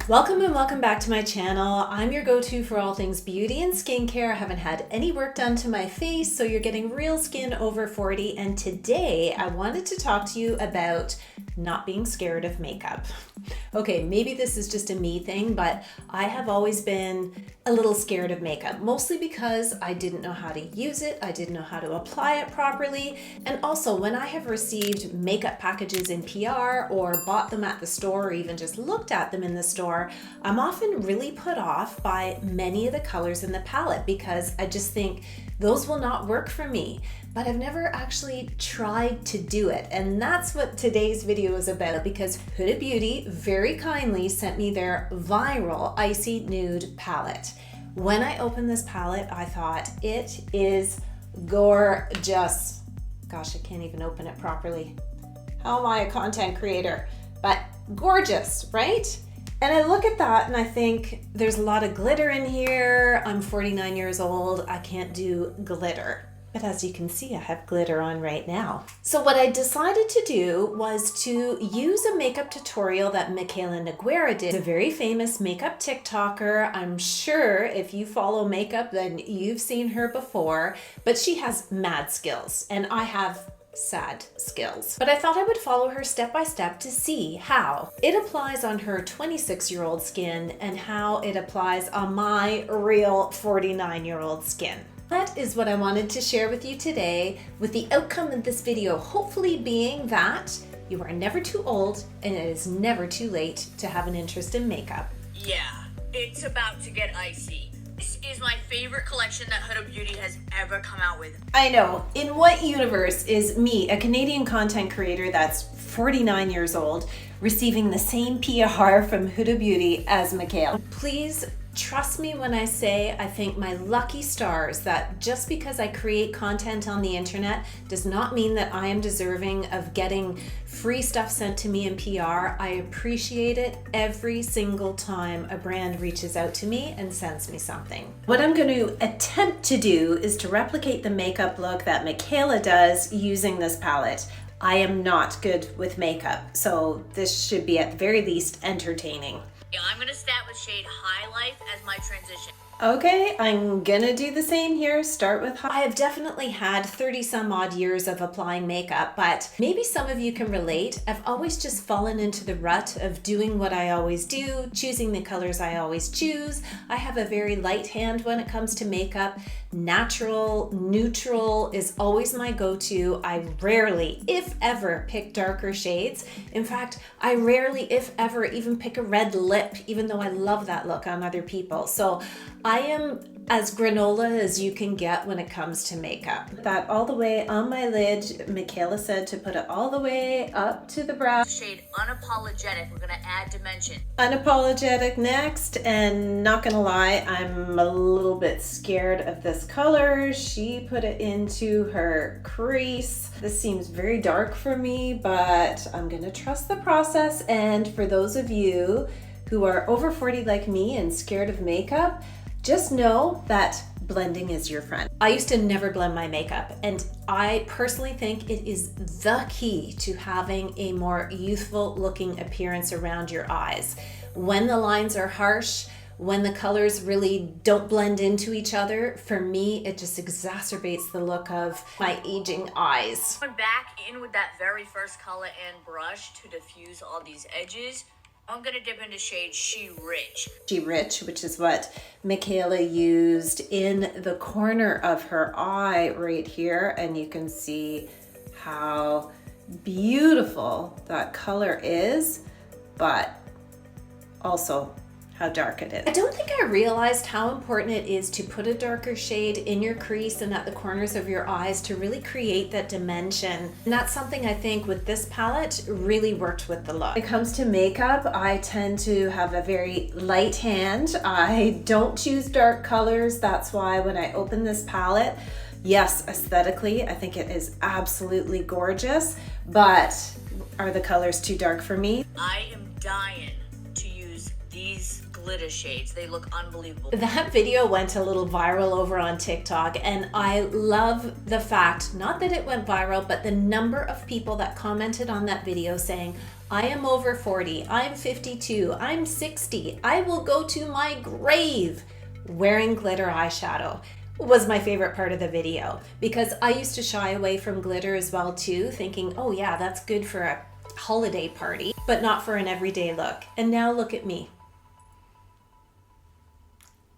Welcome and welcome back to my channel. I'm your go-to for all things beauty and skincare. I haven't had any work done to my face, so you're getting real skin over 40. And today I wanted to talk to you about not being scared of makeup. Okay, maybe this is just a me thing, but I have always been a little scared of makeup, mostly because I didn't know how to use it. I didn't know how to apply it properly. And also when I have received makeup packages in PR or bought them at the store or even just looked at them in the store, I'm often really put off by many of the colors in the palette because I just think those will not work for me. But I've never actually tried to do it. And that's what today's video is about, because Huda Beauty very kindly sent me their Viral Icy Nude palette. When I opened this palette, I thought it is gorgeous. Gosh, I can't even open it properly. How am I a content creator? But gorgeous, right? And I look at that and I think there's a lot of glitter in here. I'm 49 years old. I can't do glitter. But as you can see, I have glitter on right now. So what I decided to do was to use a makeup tutorial that Mikayla Nogueira did. She's a very famous makeup TikToker. I'm sure if you follow makeup, then you've seen her before, but she has mad skills and I have sad skills. But I thought I would follow her step by step to see how it applies on her 26-year-old skin and how it applies on my real 49-year-old skin. That is what I wanted to share with you today, with the outcome of this video hopefully being that you are never too old and it is never too late to have an interest in makeup. Yeah, it's about to get icy. This is my favorite collection that Huda Beauty has ever come out with. I know. In what universe is me, a Canadian content creator that's 49 years old, receiving the same PR from Huda Beauty as Mikayla? Please trust me when I say I thank my lucky stars that just because I create content on the internet does not mean that I am deserving of getting free stuff sent to me in PR. I appreciate it every single time a brand reaches out to me and sends me something. What I'm going to attempt to do is to replicate the makeup look that Mikayla does using this palette. I am not good with makeup, so this should be at the very least entertaining. Yeah, I'm gonna start with shade High Life as my transition. Okay, I'm gonna do the same here. Start with high. I have definitely had 30 some odd years of applying makeup, but maybe some of you can relate. I've always just fallen into the rut of doing what I always do, choosing the colors I always choose. I have a very light hand when it comes to makeup. Natural, neutral is always my go-to. I rarely, if ever, pick darker shades. In fact, I rarely, if ever, even pick a red lip, even though I love that look on other people. So I am as granola as you can get when it comes to makeup. Put that all the way on my lid. Mikayla said to put it all the way up to the brow. Shade Unapologetic, we're gonna add dimension. Unapologetic next, and not gonna lie, I'm a little bit scared of this color. She put it into her crease. This seems very dark for me, but I'm gonna trust the process. And for those of you who are over 40 like me and scared of makeup, just know that blending is your friend. I used to never blend my makeup, and I personally think it is the key to having a more youthful looking appearance around your eyes. When the lines are harsh, when the colors really don't blend into each other, for me, it just exacerbates the look of my aging eyes. Going back in with that very first color and brush to diffuse all these edges, I'm gonna dip into shade She Rich. She Rich, which is what Mikayla used in the corner of her eye right here. And you can see how beautiful that color is, but also how dark it is. I don't think I realized how important it is to put a darker shade in your crease and at the corners of your eyes to really create that dimension. And that's something I think with this palette really worked with the look. When it comes to makeup, I tend to have a very light hand. I don't choose dark colors. That's why when I open this palette, yes, aesthetically, I think it is absolutely gorgeous, but are the colors too dark for me? I am dying to use these glitter shades. They look unbelievable. That video went a little viral over on TikTok, and I love the fact, not that it went viral, but the number of people that commented on that video saying, I am over 40, I'm 52, I'm 60. I will go to my grave wearing glitter eyeshadow. Was my favorite part of the video because I used to shy away from glitter as well too, thinking, oh yeah, that's good for a holiday party, but not for an everyday look. And now look at me.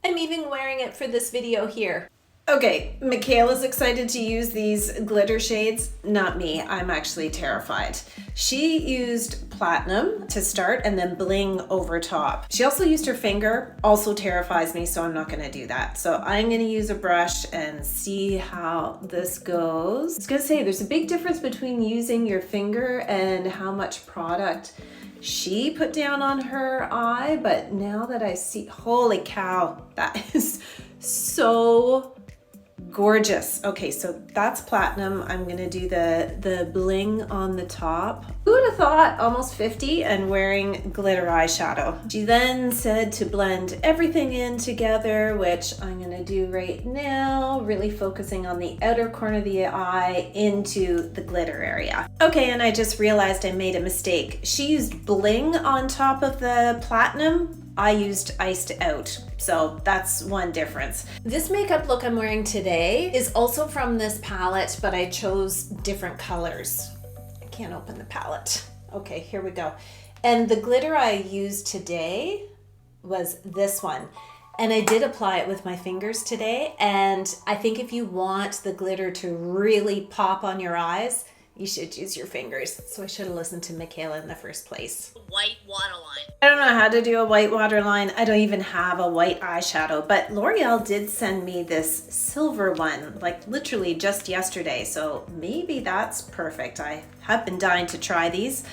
I'm even wearing it for this video here. Okay, Mikayla's excited to use these glitter shades. Not me, I'm actually terrified. She used platinum to start and then bling over top. She also used her finger, also terrifies me, so I'm not gonna do that. So I'm gonna use a brush and see how this goes. I was gonna say, there's a big difference between using your finger and how much product she put down on her eye, but now that I see, holy cow, that is so gorgeous. Okay, so that's platinum. I'm gonna do the bling on the top. Who would have thought almost 50 and wearing glitter eyeshadow? She then said to blend everything in together, which I'm gonna do right now, really focusing on the outer corner of the eye into the glitter area. Okay, and I just realized I made a mistake. She used bling on top of the platinum. I used iced out, so that's one difference. This makeup look I'm wearing today is also from this palette, but I chose different colors. I can't open the palette. Okay, here we go. And the glitter I used today was this one. And I did apply it with my fingers today. And I think if you want the glitter to really pop on your eyes, you should use your fingers. So I should have listened to Mikayla in the first place. White waterline. I don't know how to do a white waterline. I don't even have a white eyeshadow, but L'Oreal did send me this silver one, like literally just yesterday. So maybe that's perfect. I have been dying to try these.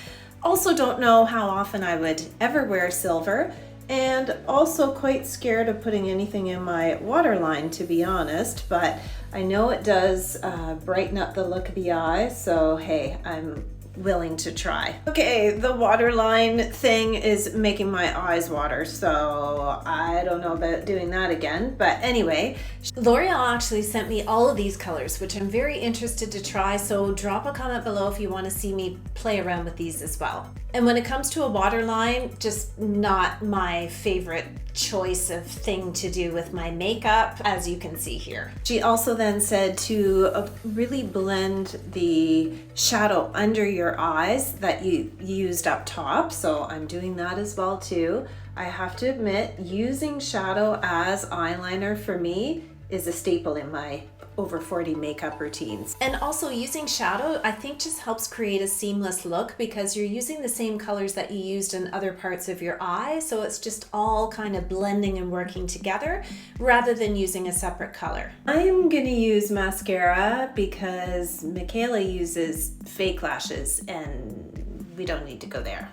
Also don't know how often I would ever wear silver, and also quite scared of putting anything in my waterline, to be honest, but I know it does brighten up the look of the eye, so hey, I'm willing to try. Okay, the waterline thing is making my eyes water, so I don't know about doing that again, but anyway. L'Oreal actually sent me all of these colors, which I'm very interested to try, so drop a comment below if you want to see me play around with these as well. And when it comes to a waterline, just not my favorite choice of thing to do with my makeup, as you can see here. She also then said to really blend the shadow under your eyes that you used up top, so I'm doing that as well too. I have to admit, using shadow as eyeliner for me is a staple in my over 40 makeup routines. And also using shadow, I think just helps create a seamless look because you're using the same colors that you used in other parts of your eye. So it's just all kind of blending and working together rather than using a separate color. I'm gonna use mascara because Mikayla uses fake lashes and we don't need to go there.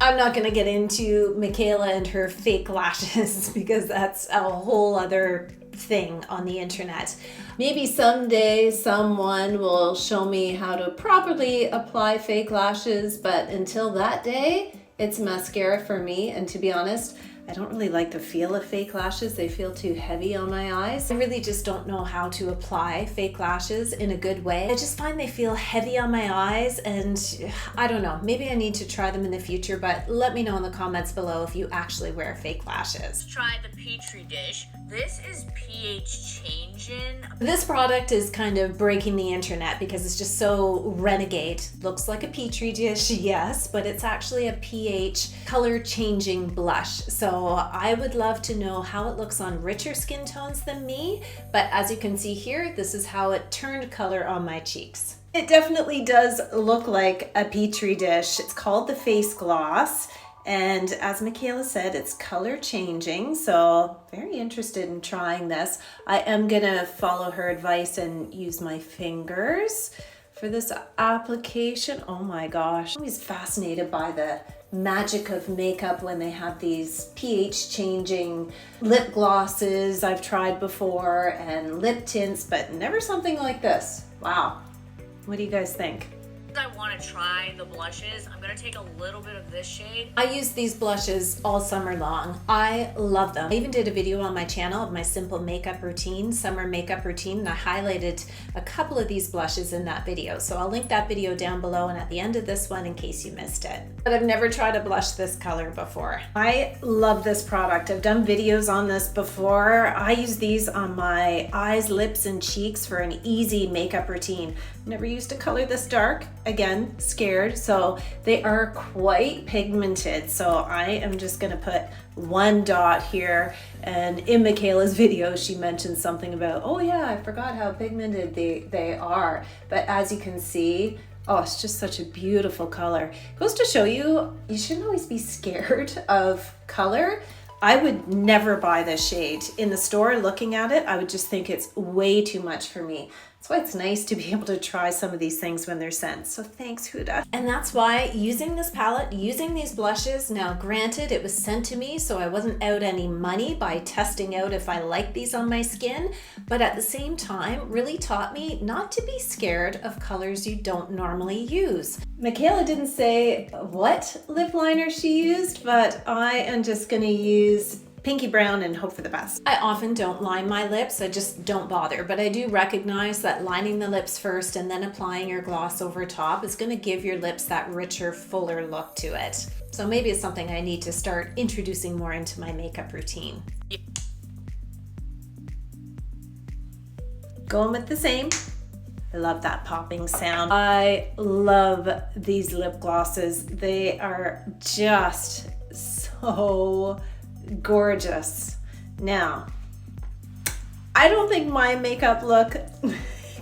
I'm not gonna get into Mikayla and her fake lashes because that's a whole other thing on the internet. Maybe someday someone will show me how to properly apply fake lashes, but until that day, it's mascara for me. And to be honest, I don't really like the feel of fake lashes. They feel too heavy on my eyes. I really just don't know how to apply fake lashes in a good way. I just find they feel heavy on my eyes, and I don't know, maybe I need to try them in the future, but let me know in the comments below if you actually wear fake lashes. Try the Petri dish. This is pH changing. This product is kind of breaking the internet because it's just so renegade. Looks like a Petri dish, yes, but it's actually a pH color changing blush. So I would love to know how it looks on richer skin tones than me, but as you can see here, this is how it turned color on my cheeks. It definitely does look like a Petri dish. It's called the Face Gloss. And as Mikayla said, it's color changing, so very interested in trying this. I am gonna follow her advice and use my fingers for this application. Oh my gosh, I'm always fascinated by the magic of makeup when they have these pH changing lip glosses I've tried before and lip tints, but never something like this. Wow, what do you guys think? I want to try the blushes, I'm going to take a little bit of this shade. I use these blushes all summer long. I love them. I even did a video on my channel of my simple makeup routine, summer makeup routine, and I highlighted a couple of these blushes in that video. So I'll link that video down below and at the end of this one in case you missed it. But I've never tried a blush this color before. I love this product. I've done videos on this before. I use these on my eyes, lips, and cheeks for an easy makeup routine. Never used a color this dark. Again, scared. So they are quite pigmented. So I am just gonna put one dot here. And in Mikayla's video, she mentioned something about, oh yeah, I forgot how pigmented they are. But as you can see, oh, it's just such a beautiful color. It goes to show you, you shouldn't always be scared of color. I would never buy this shade. In the store, looking at it, I would just think it's way too much for me. That's why it's nice to be able to try some of these things when they're scents. So thanks, Huda. And that's why using this palette, using these blushes, now granted, it was sent to me, so I wasn't out any money by testing out if I like these on my skin, but at the same time, really taught me not to be scared of colors you don't normally use. Mikayla didn't say what lip liner she used, but I am just gonna use pinky brown and hope for the best. I often don't line my lips, I just don't bother, but I do recognize that lining the lips first and then applying your gloss over top is gonna give your lips that richer, fuller look to it. So maybe it's something I need to start introducing more into my makeup routine. Going with the same. I love that popping sound. I love these lip glosses. They are just so gorgeous. Now, I don't think my makeup look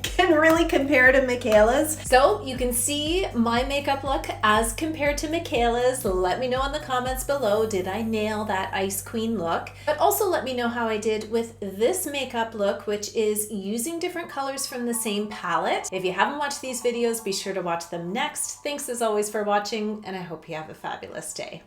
can really compare to Mikayla's. So you can see my makeup look as compared to Mikayla's. Let me know in the comments below, did I nail that Ice Queen look? But also let me know how I did with this makeup look, which is using different colors from the same palette. If you haven't watched these videos, be sure to watch them next. Thanks as always for watching, and I hope you have a fabulous day.